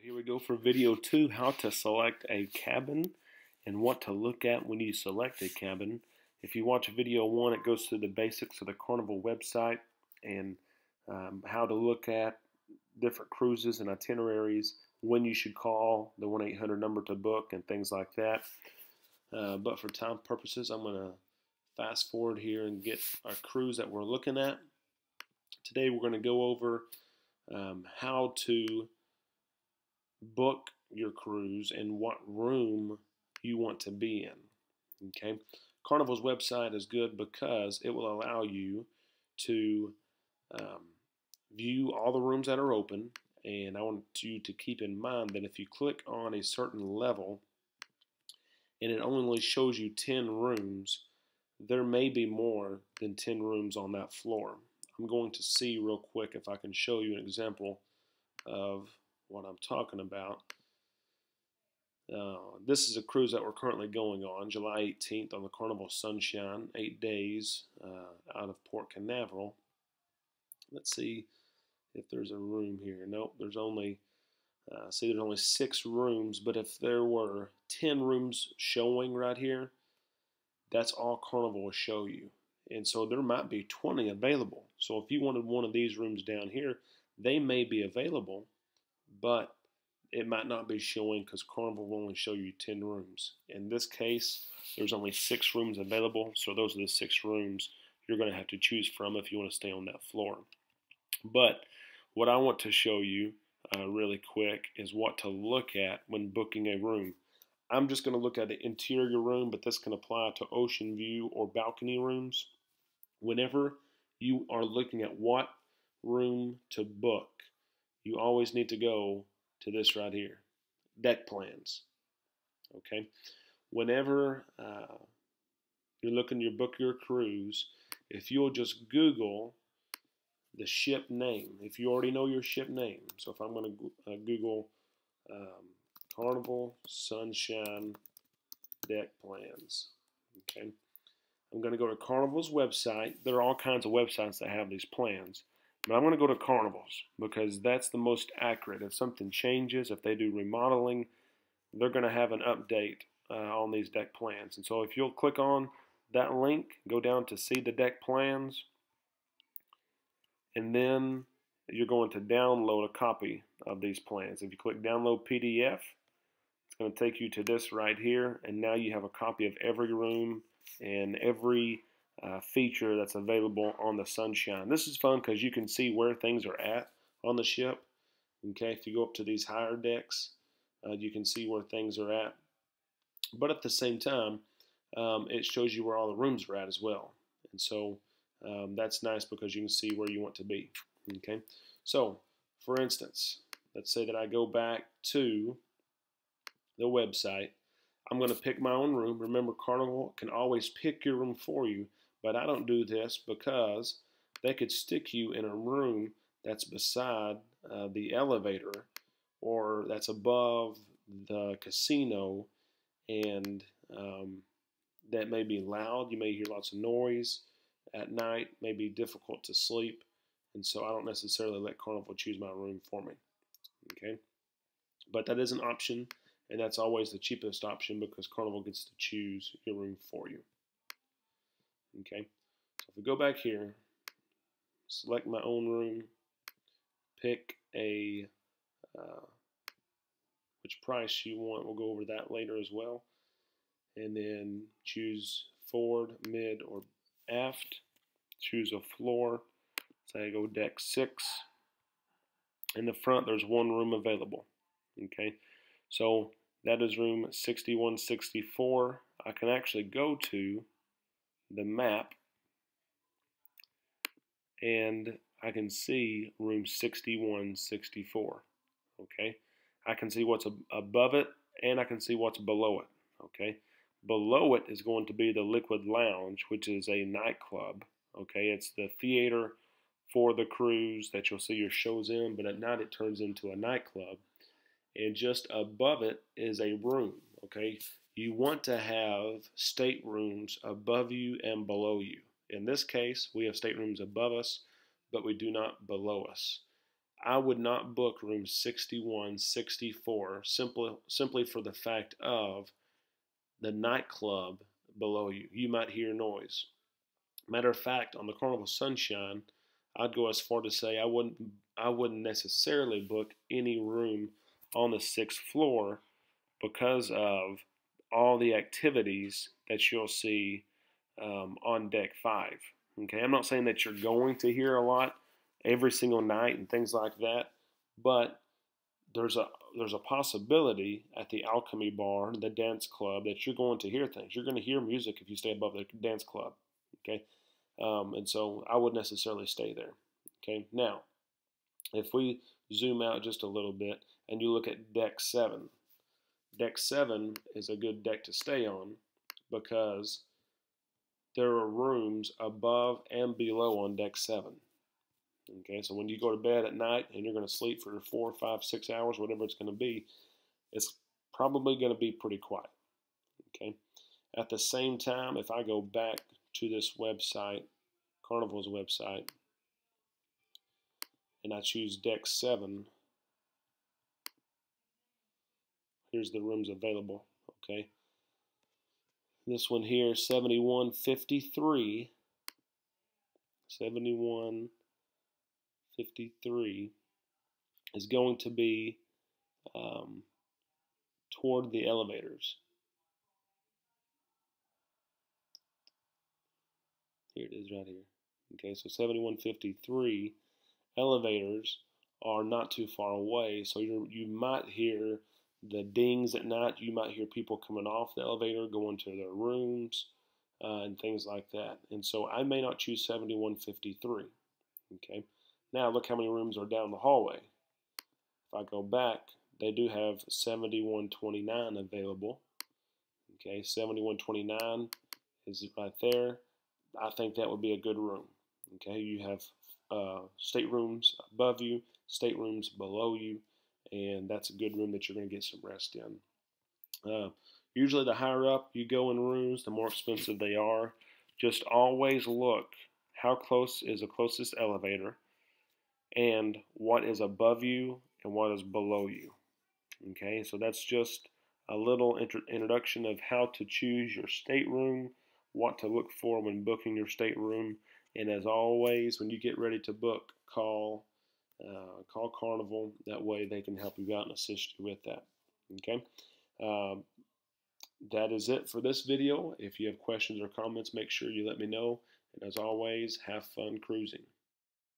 Here we go for video 2, how to select a cabin and what to look at when you select a cabin. If you watch video 1, it goes through the basics of the Carnival website and how to look at different cruises and itineraries, when you should call the 1-800 number to book and things like that. But for time purposes, I'm going to fast forward here and get our cruise that we're looking at. Today we're going to go over how to book your cruise and what room you want to be in. Okay, Carnival's website is good because it will allow you to view all the rooms that are open, and I want you to keep in mind that if you click on a certain level and it only shows you 10 rooms, there may be more than 10 rooms on that floor. I'm going to see real quick if I can show you an example of what I'm talking about. This is a cruise that we're currently going on, July 18th on the Carnival Sunshine, 8 days out of Port Canaveral. Let's see if there's a room here. Nope, there's only, see there's only 6 rooms, but if there were 10 rooms showing right here, that's all Carnival will show you. And so there might be 20 available. So if you wanted one of these rooms down here, they may be available, but it might not be showing because Carnival will only show you 10 rooms. In this case, there's only 6 rooms available, so those are the 6 rooms you're going to have to choose from if you want to stay on that floor. But what I want to show you really quick is what to look at when booking a room. I'm just going to look at the interior room, but this can apply to ocean view or balcony rooms. Whenever you are looking at what room to book, you always need to go to this right here, deck plans. Okay, whenever you're looking to book your cruise, if you'll just Google the ship name, if you already know your ship name, so if I'm going to Google Carnival Sunshine deck plans, okay, I'm going to go to Carnival's website. There are all kinds of websites that have these plans, but I'm going to go to Carnival's because that's the most accurate. If something changes, if they do remodeling, they're going to have an update on these deck plans. And so if you'll click on that link, go down to see the deck plans, and then you're going to download a copy of these plans. If you click download PDF, it's going to take you to this right here, and now you have a copy of every room and every feature that's available on the Sunshine. This is fun because you can see where things are at on the ship. Okay, if you go up to these higher decks, you can see where things are at. But at the same time, it shows you where all the rooms are at as well. And so that's nice because you can see where you want to be. Okay, so for instance, let's say that I go back to the website. I'm going to pick my own room. Remember, Carnival can always pick your room for you, but I don't do this because they could stick you in a room that's beside the elevator or that's above the casino, and that may be loud. You may hear lots of noise at night, may be difficult to sleep, and so I don't necessarily let Carnival choose my room for me. Okay, but that is an option, and that's always the cheapest option because Carnival gets to choose your room for you. Okay, so if we go back here, select my own room, pick a which price you want. We'll go over that later as well. And then choose forward, mid, or aft. Choose a floor. Say I go deck 6. In the front, there's one room available. Okay, so that is room 6164. I can actually go to the map and I can see room 6164. Okay, I can see what's above it and I can see what's below it. Okay, below it is going to be the Liquid Lounge, which is a nightclub. Okay, it's the theater for the cruise that you'll see your shows in, but at night it turns into a nightclub. And just above it is a room. Okay, you want to have staterooms above you and below you. In this case, we have staterooms above us, but we do not below us. I would not book room 61, 64 simply for the fact of the nightclub below you. You might hear noise. Matter of fact, on the Carnival Sunshine, I'd go as far to say I wouldn't necessarily book any room on the sixth floor because of all the activities that you'll see on deck 5. Okay, I'm not saying that you're going to hear a lot every single night and things like that, but there's a possibility at the Alchemy Bar, the dance club, that you're going to hear things. You're going to hear music if you stay above the dance club. Okay, and so I wouldn't necessarily stay there. Okay, now if we zoom out just a little bit and you look at deck 7, deck 7 is a good deck to stay on because there are rooms above and below on deck 7. Okay, so when you go to bed at night and you're going to sleep for 4, 5, 6 hours, whatever it's going to be, it's probably going to be pretty quiet. Okay, at the same time, if I go back to this website, Carnival's website, and I choose deck 7, here's the rooms available. Okay, this one here, 7153, 7153 is going to be toward the elevators. Here it is right here. Okay, so 7153 elevators are not too far away, so you might hear the dings at night. You might hear people coming off the elevator, going to their rooms, and things like that. And so I may not choose 7153. Okay, now look how many rooms are down the hallway. If I go back, they do have 7129 available. Okay, 7129 is right there. I think that would be a good room. Okay, you have staterooms above you, staterooms below you, and that's a good room that you're going to get some rest in. Usually the higher up you go in rooms, the more expensive they are. Just always look how close is the closest elevator and what is above you and what is below you. Okay, so that's just a little introduction of how to choose your stateroom, what to look for when booking your stateroom, and as always, when you get ready to book, call Carnival. That way they can help you out and assist you with that. Okay, that is it for this video. If you have questions or comments, make sure you let me know. And as always, have fun cruising.